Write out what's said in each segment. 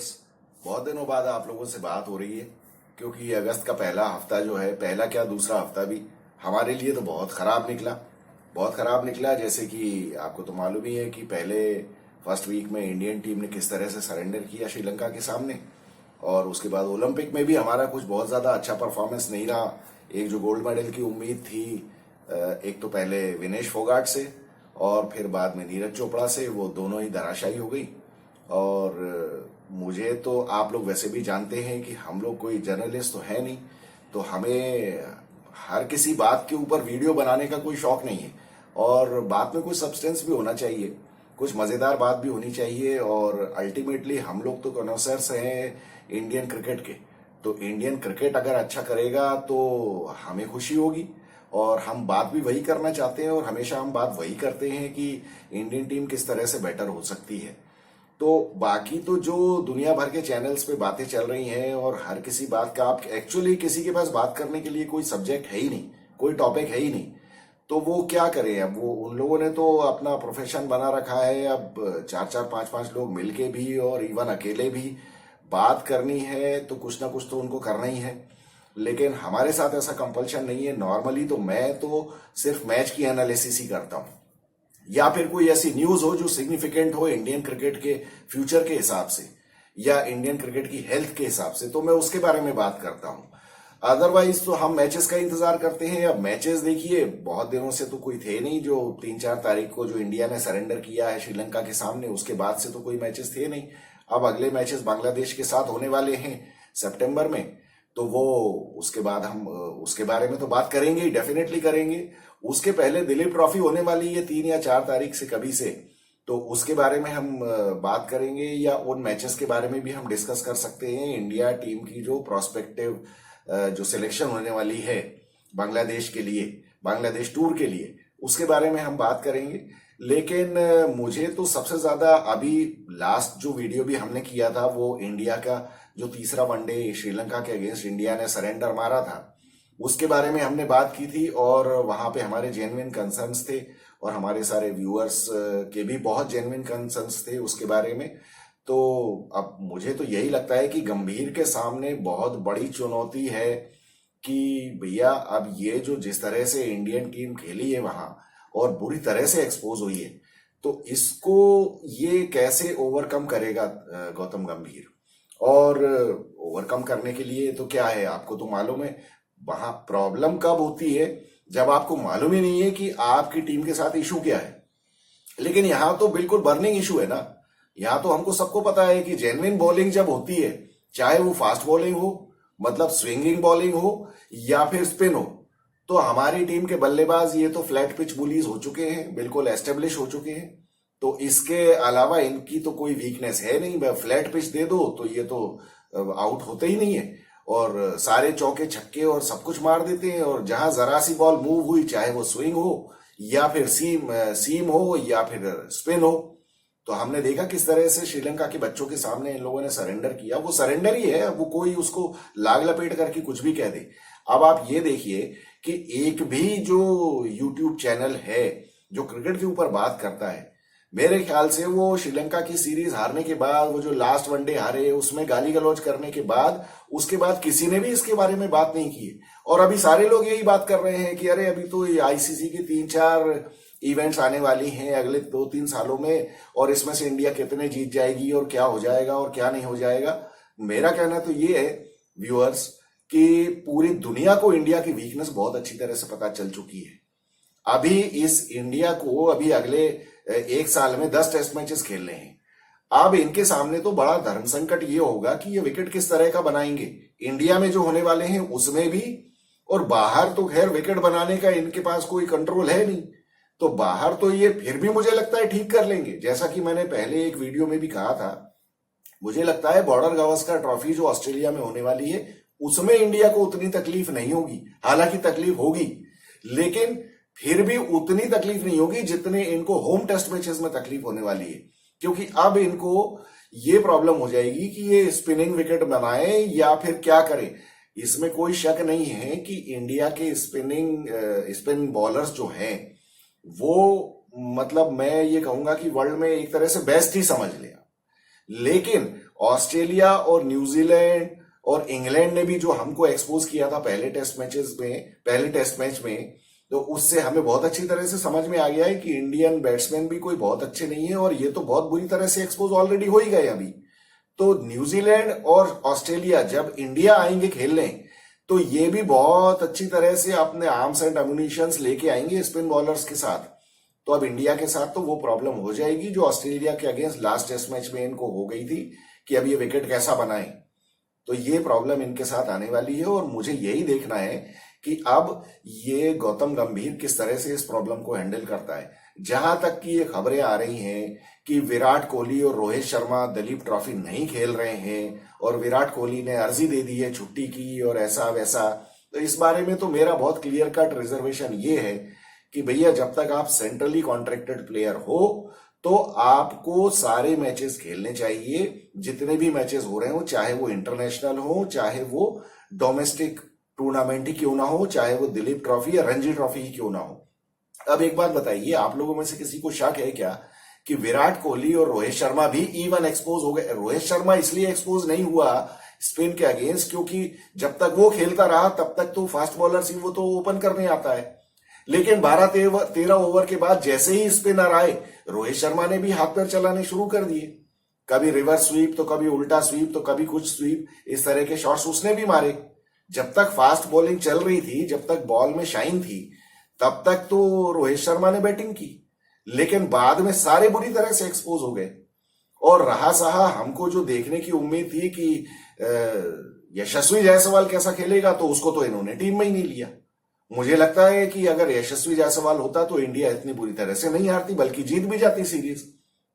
Viewers, बहुत दिनों बाद आप लोगों से बात हो रही है क्योंकि अगस्त का पहला हफ्ता जो है, पहला क्या दूसरा हफ्ता भी हमारे लिए तो बहुत खराब निकला। बहुत खराब निकला, जैसे कि आपको तो मालूम ही है कि पहले फर्स्ट वीक में इंडियन टीम ने किस तरह से सरेंडर किया श्रीलंका के सामने, और उसके बाद ओलंपिक में भी हमारा कुछ बहुत ज्यादा अच्छा परफॉर्मेंस नहीं रहा। एक जो गोल्ड मेडल की उम्मीद थी, एक तो पहले विनेश फोगाट से और फिर बाद में नीरज चोपड़ा से, वो दोनों ही धराशायी हो गई। और मुझे तो आप लोग वैसे भी जानते हैं कि हम लोग कोई जर्नलिस्ट तो है नहीं, तो हमें हर किसी बात के ऊपर वीडियो बनाने का कोई शौक नहीं है, और बात में कुछ सब्सटेंस भी होना चाहिए, कुछ मजेदार बात भी होनी चाहिए। और अल्टीमेटली हम लोग तो कनोसर्स हैं इंडियन क्रिकेट के, तो इंडियन क्रिकेट अगर अच्छा करेगा तो हमें खुशी होगी, और हम बात भी वही करना चाहते हैं, और हमेशा हम बात वही करते हैं कि इंडियन टीम किस तरह से बेटर हो सकती है। तो बाकी तो जो दुनिया भर के चैनल्स पे बातें चल रही हैं, और हर किसी बात का आप एक्चुअली किसी के पास बात करने के लिए कोई सब्जेक्ट है ही नहीं, कोई टॉपिक है ही नहीं, तो वो क्या करें। अब वो उन लोगों ने तो अपना प्रोफेशन बना रखा है, अब चार चार पांच पांच लोग मिलके भी और इवन अकेले भी बात करनी है तो कुछ ना कुछ तो उनको करना ही है। लेकिन हमारे साथ ऐसा कंपल्शन नहीं है। नॉर्मली तो मैं तो सिर्फ मैच की एनालिसिस ही करता हूं, या फिर कोई ऐसी न्यूज हो जो सिग्निफिकेंट हो इंडियन क्रिकेट के फ्यूचर के हिसाब से या इंडियन क्रिकेट की हेल्थ के हिसाब से, तो मैं उसके बारे में बात करता हूं। अदरवाइज तो हम मैचेस का इंतजार करते हैं। अब मैचेस देखिए, बहुत दिनों से तो कोई थे नहीं। जो 3-4 तारीख को जो इंडिया ने सरेंडर किया है श्रीलंका के सामने, उसके बाद से तो कोई मैचेस थे नहीं। अब अगले मैचेस बांग्लादेश के साथ होने वाले हैं सितंबर में, तो वो उसके बाद हम उसके बारे में तो बात करेंगे ही, डेफिनेटली करेंगे। उसके पहले दिलीप ट्रॉफी होने वाली है 3 या 4 तारीख से कभी से, तो उसके बारे में हम बात करेंगे, या उन मैचेस के बारे में भी हम डिस्कस कर सकते हैं। इंडिया टीम की जो प्रोस्पेक्टिव जो सिलेक्शन होने वाली है बांग्लादेश के लिए, बांग्लादेश टूर के लिए, उसके बारे में हम बात करेंगे। लेकिन मुझे तो सबसे ज्यादा अभी लास्ट जो वीडियो भी हमने किया था, वो इंडिया का जो तीसरा वनडे श्रीलंका के अगेंस्ट इंडिया ने सरेंडर मारा था, उसके बारे में हमने बात की थी, और वहां पे हमारे जेन्युइन कंसर्न्स थे, और हमारे सारे व्यूअर्स के भी बहुत जेन्युइन कंसर्न्स थे उसके बारे में। तो अब मुझे तो यही लगता है कि गंभीर के सामने बहुत बड़ी चुनौती है कि भैया अब ये जो जिस तरह से इंडियन टीम खेली है वहां, और बुरी तरह से एक्सपोज हुई है, तो इसको ये कैसे ओवरकम करेगा गौतम गंभीर। और ओवरकम करने के लिए तो क्या है, आपको तो मालूम है वहां प्रॉब्लम कब होती है, जब आपको मालूम ही नहीं है कि आपकी टीम के साथ इशू क्या है। लेकिन यहां तो बिल्कुल बर्निंग इशू है ना। यहां तो हमको सबको पता है कि जेन्युइन बॉलिंग जब होती है, चाहे वो फास्ट बॉलिंग हो, मतलब स्विंगिंग बॉलिंग हो, या फिर स्पिन हो, तो हमारी टीम के बल्लेबाज ये तो फ्लैट पिच बुलीज हो चुके हैं, बिल्कुल एस्टेब्लिश हो चुके हैं। तो इसके अलावा इनकी तो कोई वीकनेस है नहीं। फ्लैट पिच दे दो तो ये तो आउट होते ही नहीं है, और सारे चौके छक्के और सब कुछ मार देते हैं। और जहां जरा सी बॉल मूव हुई, चाहे वो स्विंग हो या फिर सीम हो या फिर स्पिन हो, तो हमने देखा किस तरह से श्रीलंका के बच्चों के सामने इन लोगों ने सरेंडर किया। वो सरेंडर ही है, वो कोई उसको लाग लपेट करके कुछ भी कह दे। अब आप ये देखिए कि एक भी जो यूट्यूब चैनल है जो क्रिकेट के ऊपर बात करता है, मेरे ख्याल से वो श्रीलंका की सीरीज हारने के बाद, वो जो लास्ट वनडे हारे उसमें गाली गलौज करने के बाद, उसके बाद किसी ने भी इसके बारे में बात नहीं की। और अभी सारे लोग यही बात कर रहे हैं कि अरे अभी तो आईसीसी की 3-4 इवेंट्स आने वाली हैं अगले 2-3 सालों में, और इसमें से इंडिया कितने जीत जाएगी और क्या हो जाएगा और क्या नहीं हो जाएगा। मेरा कहना तो ये है व्यूअर्स कि पूरी दुनिया को इंडिया की वीकनेस बहुत अच्छी तरह से पता चल चुकी है। अभी इस इंडिया को अभी अगले 1 साल में 10 टेस्ट मैचेस खेलने हैं। अब इनके सामने तो बड़ा धर्म संकट ये होगा कि ये विकेट किस तरह का बनाएंगे। इंडिया में जो होने वाले हैं उसमें भी, और बाहर तो खैर विकेट बनाने का इनके पास कोई कंट्रोल है नहीं, तो बाहर तो ये फिर भी मुझे लगता है ठीक कर लेंगे। जैसा कि मैंने पहले एक वीडियो में भी कहा था, मुझे लगता है बॉर्डर गावस्कर ट्रॉफी जो ऑस्ट्रेलिया में होने वाली है, उसमें इंडिया को उतनी तकलीफ नहीं होगी। हालांकि तकलीफ होगी, लेकिन फिर भी उतनी तकलीफ नहीं होगी जितने इनको होम टेस्ट मैचेस में तकलीफ होने वाली है। क्योंकि अब इनको ये प्रॉब्लम हो जाएगी कि ये स्पिनिंग विकेट बनाए या फिर क्या करे। इसमें कोई शक नहीं है कि इंडिया के स्पिन बॉलर्स जो हैं, वो मतलब मैं ये कहूंगा कि वर्ल्ड में एक तरह से बेस्ट ही समझ लिया। लेकिन ऑस्ट्रेलिया और न्यूजीलैंड और इंग्लैंड ने भी जो हमको एक्सपोज किया था पहले टेस्ट मैच में, तो उससे हमें बहुत अच्छी तरह से समझ में आ गया है कि इंडियन बैट्समैन भी कोई बहुत अच्छे नहीं है, और ये तो बहुत बुरी तरह से एक्सपोज ऑलरेडी हो ही गए अभी। तो न्यूजीलैंड और ऑस्ट्रेलिया जब इंडिया आएंगे खेलने, तो ये भी बहुत अच्छी तरह से अपने आर्म्स एंड अम्युनिशंस लेके आएंगे स्पिन बॉलर्स के साथ। तो अब इंडिया के साथ तो वो प्रॉब्लम हो जाएगी जो ऑस्ट्रेलिया के अगेंस्ट लास्ट टेस्ट मैच में इनको हो गई थी कि अब ये विकेट कैसा बनाए। तो ये प्रॉब्लम इनके साथ आने वाली है, और मुझे यही देखना है कि अब ये गौतम गंभीर किस तरह से इस प्रॉब्लम को हैंडल करता है। जहां तक की ये खबरें आ रही हैं कि विराट कोहली और रोहित शर्मा दिलीप ट्रॉफी नहीं खेल रहे हैं, और विराट कोहली ने अर्जी दे दी है छुट्टी की और ऐसा वैसा, तो इस बारे में तो मेरा बहुत क्लियर कट रिजर्वेशन ये है कि भैया जब तक आप सेंट्रली कॉन्ट्रैक्टेड प्लेयर हो तो आपको सारे मैचेस खेलने चाहिए, जितने भी मैचेस हो रहे हो, चाहे वो इंटरनेशनल हो, चाहे वो डोमेस्टिक टूर्नामेंट ही क्यों ना हो, चाहे वो दिलीप ट्रॉफी या रणजी ट्रॉफी ही क्यों ना हो। अब एक बात बताइए, आप लोगों में से किसी को शक है क्या कि विराट कोहली और रोहित शर्मा भी इवन एक्सपोज हो गए? रोहित शर्मा इसलिए एक्सपोज नहीं हुआ स्पिन के अगेंस्ट क्योंकि जब तक वो खेलता रहा तब तक तो फास्ट बॉलर ही वो तो ओपन करने आता है, लेकिन 12-13 ओवर के बाद जैसे ही स्पिनर आए, रोहित शर्मा ने भी हाथ पैर चलाने शुरू कर दिए। कभी रिवर्स स्वीप तो कभी उल्टा स्वीप तो कभी कुछ स्वीप, इस तरह के शॉट्स उसने भी मारे। जब तक फास्ट बॉलिंग चल रही थी, जब तक बॉल में शाइन थी, तब तक तो रोहित शर्मा ने बैटिंग की, लेकिन बाद में सारे बुरी तरह से एक्सपोज हो गए। और रहा सहा हमको जो देखने की उम्मीद थी कि यशस्वी जायसवाल कैसा खेलेगा, तो उसको तो इन्होंने टीम में ही नहीं लिया। मुझे लगता है कि अगर यशस्वी जायसवाल होता तो इंडिया इतनी बुरी तरह से नहीं हारती, बल्कि जीत भी जाती सीरीज।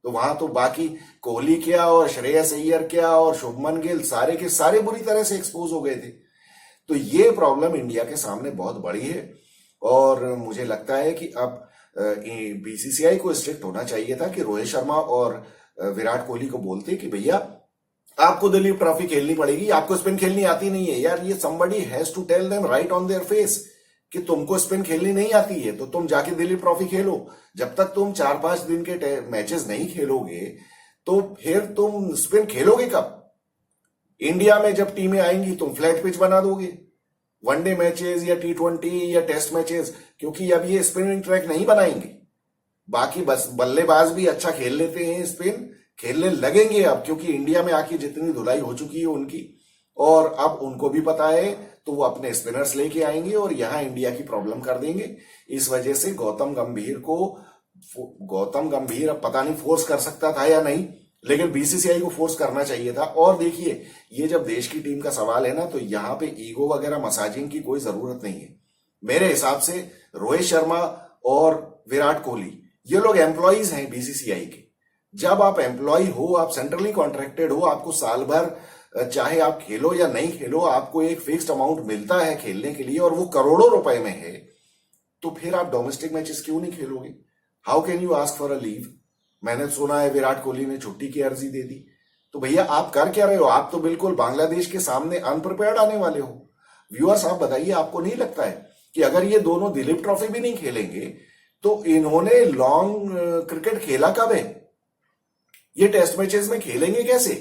तो वहां तो बाकी कोहली क्या और श्रेयस अय्यर क्या और शुभमन गिल सारे के सारे बुरी तरह से एक्सपोज हो गए थे। तो ये प्रॉब्लम इंडिया के सामने बहुत बड़ी है, और मुझे लगता है कि अब बीसीसीआई को स्ट्रिक्ट होना चाहिए था कि रोहित शर्मा और विराट कोहली को बोलते कि भैया आपको दिलीप ट्रॉफी खेलनी पड़ेगी, आपको स्पिन खेलनी आती नहीं है यार। ये somebody has to tell them right on their face कि तुमको स्पिन खेलनी नहीं आती है तो तुम जाके दिलीप ट्रॉफी खेलो। जब तक तुम 4-5 दिन के मैचेस नहीं खेलोगे तो फिर तुम स्पिन खेलोगे कब? इंडिया में जब टीमें आएंगी तुम फ्लैट पिच बना दोगे, वनडे मैचेस या T20 या टेस्ट मैचेस, क्योंकि अब ये स्पिनिंग ट्रैक नहीं बनाएंगे। बाकी बस बल्लेबाज भी अच्छा खेल लेते हैं, स्पिन खेलने लगेंगे अब, क्योंकि इंडिया में आके जितनी धुलाई हो चुकी है उनकी, और अब उनको भी पता है, तो वो अपने स्पिनर्स लेके आएंगे और यहां इंडिया की प्रॉब्लम कर देंगे। इस वजह से गौतम गंभीर अब पता नहीं फोर्स कर सकता था या नहीं, लेकिन बीसीसीआई को फोर्स करना चाहिए था। और देखिए, ये जब देश की टीम का सवाल है ना, तो यहां पे ईगो वगैरह मसाजिंग की कोई जरूरत नहीं है। मेरे हिसाब से रोहित शर्मा और विराट कोहली ये लोग एम्प्लॉइज हैं बीसीसीआई के। जब आप एम्प्लॉय हो, आप सेंट्रली कॉन्ट्रैक्टेड हो, आपको साल भर चाहे आप खेलो या नहीं खेलो, आपको एक फिक्स्ड अमाउंट मिलता है खेलने के लिए, और वो करोड़ों रुपए में है, तो फिर आप डोमेस्टिक मैचेस क्यों नहीं खेलोगे? How can you ask for a leave? मैंने सुना है विराट कोहली ने छुट्टी की अर्जी दे दी। तो भैया आप कर क्या रहे हो? आप तो बिल्कुल बांग्लादेश के सामने अनप्रिपेयर्ड आने वाले हो। व्यूअर्स, आप बताइए, आपको नहीं लगता है कि अगर ये दोनों दिलीप ट्रॉफी भी नहीं खेलेंगे तो इन्होंने लॉन्ग क्रिकेट खेला कब है? ये टेस्ट मैचेस में खेलेंगे कैसे?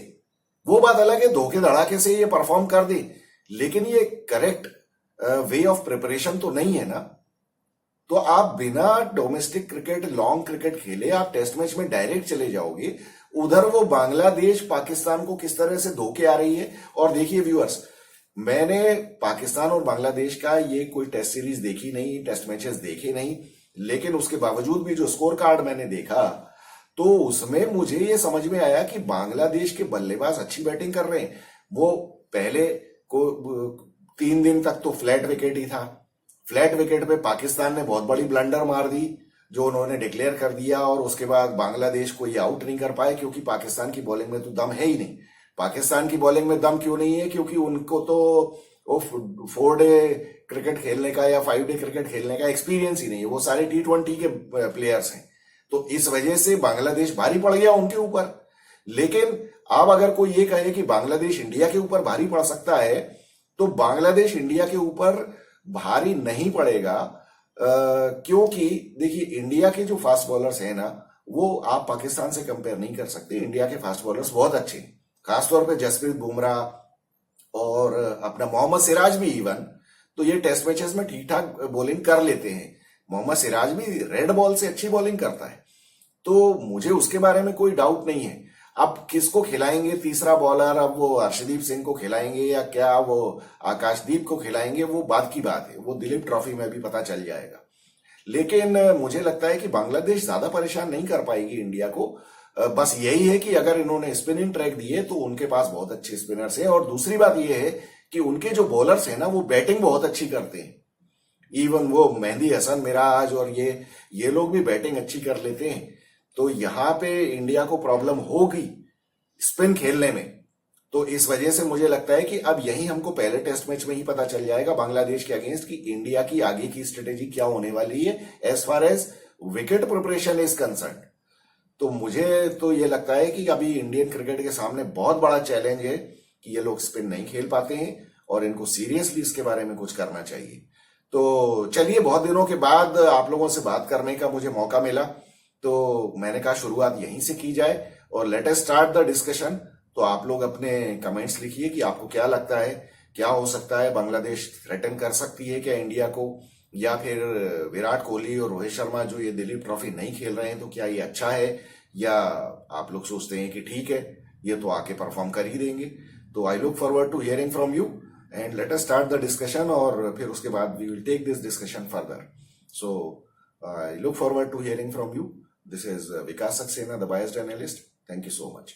वो बात अलग है, धोखे धड़ाके से ये परफॉर्म कर दे, लेकिन ये करेक्ट वे ऑफ प्रिपरेशन तो नहीं है ना। तो आप बिना डोमेस्टिक क्रिकेट, लॉन्ग क्रिकेट खेले आप टेस्ट मैच में डायरेक्ट चले जाओगे। उधर वो बांग्लादेश पाकिस्तान को किस तरह से धोखे आ रही है। और देखिए व्यूअर्स, मैंने पाकिस्तान और बांग्लादेश का ये कोई टेस्ट सीरीज देखी नहीं, टेस्ट मैचेस देखे नहीं, लेकिन उसके बावजूद भी जो स्कोर कार्ड मैंने देखा तो उसमें मुझे ये समझ में आया कि बांग्लादेश के बल्लेबाज अच्छी बैटिंग कर रहे हैं। वो पहले को 3 दिन तक तो फ्लैट विकेट ही था। फ्लैट विकेट पे पाकिस्तान ने बहुत बड़ी ब्लंडर मार दी, जो उन्होंने डिक्लेयर कर दिया, और उसके बाद बांग्लादेश को ये आउट नहीं कर पाए, क्योंकि पाकिस्तान की बॉलिंग में तो दम है ही नहीं। पाकिस्तान की बॉलिंग में दम क्यों नहीं है? क्योंकि उनको तो वो 4 डे क्रिकेट खेलने का या 5 डे क्रिकेट खेलने का एक्सपीरियंस ही नहीं है। वो सारे T20 के प्लेयर्स हैं, तो इस वजह से बांग्लादेश भारी पड़ गया उनके ऊपर। लेकिन अब अगर कोई ये कहे कि बांग्लादेश इंडिया के ऊपर भारी पड़ सकता है, तो बांग्लादेश इंडिया के ऊपर भारी नहीं पड़ेगा, क्योंकि देखिए इंडिया के जो फास्ट बॉलर्स हैं ना, वो आप पाकिस्तान से कंपेयर नहीं कर सकते। इंडिया के फास्ट बॉलर्स बहुत अच्छे हैं। खासतौर पे जसप्रीत बुमराह और अपना मोहम्मद सिराज भी इवन, तो ये टेस्ट मैचेस में ठीक ठाक बॉलिंग कर लेते हैं। मोहम्मद सिराज भी रेड बॉल से अच्छी बॉलिंग करता है, तो मुझे उसके बारे में कोई डाउट नहीं है। अब किसको खिलाएंगे तीसरा बॉलर, अब वो अर्शदीप सिंह को खिलाएंगे या क्या वो आकाशदीप को खिलाएंगे, वो बात की बात है, वो दिलीप ट्रॉफी में भी पता चल जाएगा। लेकिन मुझे लगता है कि बांग्लादेश ज्यादा परेशान नहीं कर पाएगी इंडिया को। बस यही है कि अगर इन्होंने स्पिनिंग ट्रैक दिए तो उनके पास बहुत अच्छे स्पिनर्स हैं, और दूसरी बात यह है कि उनके जो बॉलर्स हैं ना, वो बैटिंग बहुत अच्छी करते हैं। इवन वो मेहंदी हसन, मिराज और ये लोग भी बैटिंग अच्छी कर लेते हैं। तो यहां पे इंडिया को प्रॉब्लम होगी स्पिन खेलने में। तो इस वजह से मुझे लगता है कि अब यही हमको पहले टेस्ट मैच में ही पता चल जाएगा बांग्लादेश के अगेंस्ट कि इंडिया की आगे की स्ट्रेटेजी क्या होने वाली है as far as wicket preparation is concern. तो मुझे तो ये लगता है कि अभी इंडियन क्रिकेट के सामने बहुत बड़ा चैलेंज है कि ये लोग स्पिन नहीं खेल पाते हैं, और इनको सीरियसली इसके बारे में कुछ करना चाहिए। तो चलिए, बहुत दिनों के बाद आप लोगों से बात करने का मुझे मौका मिला, तो मैंने कहा शुरुआत यहीं से की जाए और late us start the discussion. तो आप लोग अपने कमेंट्स लिखिए कि आपको क्या लगता है, क्या हो सकता है, बांग्लादेश थ्रेटन कर सकती है क्या इंडिया को, या फिर विराट कोहली और रोहित शर्मा जो ये दिलीप ट्रॉफी नहीं खेल रहे हैं तो क्या ये अच्छा है, या आप लोग सोचते हैं कि ठीक है ये तो आके परफॉर्म कर ही देंगे। तो I look forward to hearing from you and let us start the discussion, और फिर उसके बाद we will take this discussion further. So I look forward to hearing from you. This is Vikas Saxena, the biased analyst. Thank you so much.